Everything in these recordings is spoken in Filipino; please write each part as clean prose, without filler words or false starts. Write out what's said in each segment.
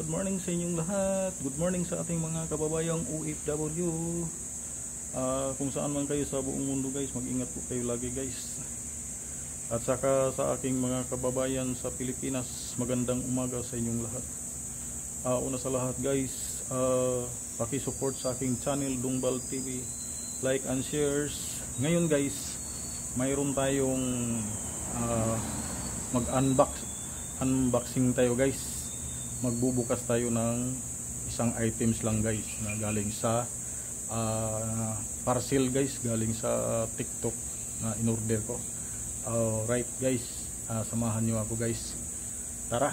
good morning sa inyong lahat. Good morning sa ating mga kababayang OFW. Kung saan man kayo sa buong mundo guys, mag-ingat po kayo lagi guys. At saka sa aking mga kababayan sa Pilipinas, magandang umaga sa inyong lahat. Una sa lahat guys, paki-support sa aking channel Dungbal TV. Like and shares. Ngayon guys, mayroon tayong unboxing tayo guys. Magbubukas tayo ng isang items lang guys na galing sa parcel guys, galing sa TikTok na in-order ko. Alright guys, samahan nyo ako guys. Tara!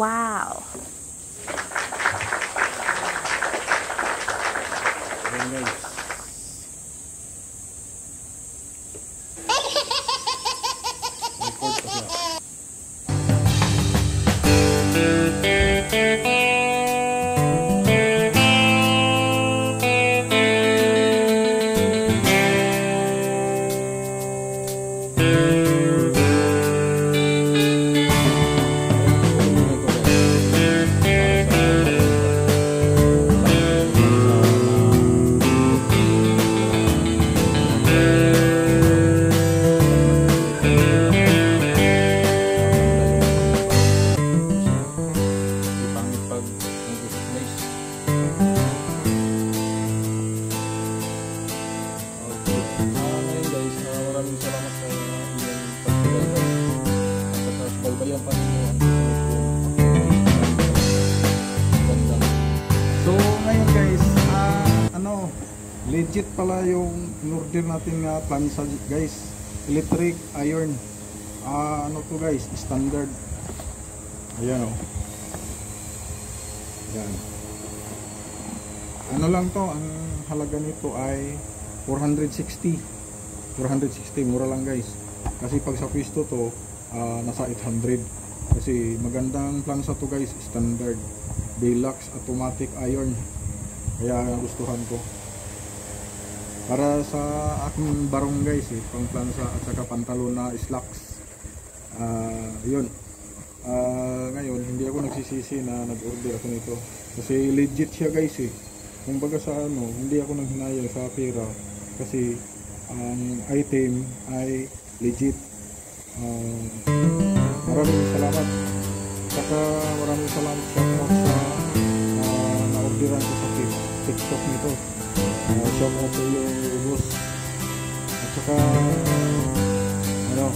Wow. Ayan guys. Record pa siya. So ngayon guys, legit pala yung in-order natin nga plansa guys, electric iron. Ano to guys, standard. Ayan oh. Ayan. Ano lang to, ang halaga nito ay 460, mura lang guys. Kasi pag sa pwesto to, nasa 800. Kasi magandang plansa to guys, standard deluxe automatic iron, kaya gustuhan ko para sa aking barong guys pang plansa at saka pantalon na slacks. Yun, ngayon hindi ako nagsisisi na nag-order ako nito kasi legit siya guys kumbaga sa hindi ako nanghinayang sa pera kasi ang item ay legit. Maraming salamat. Saka maraming salamat sa na-orderan ko sa TikTok nito. Shout out to you, boss. At saka ano,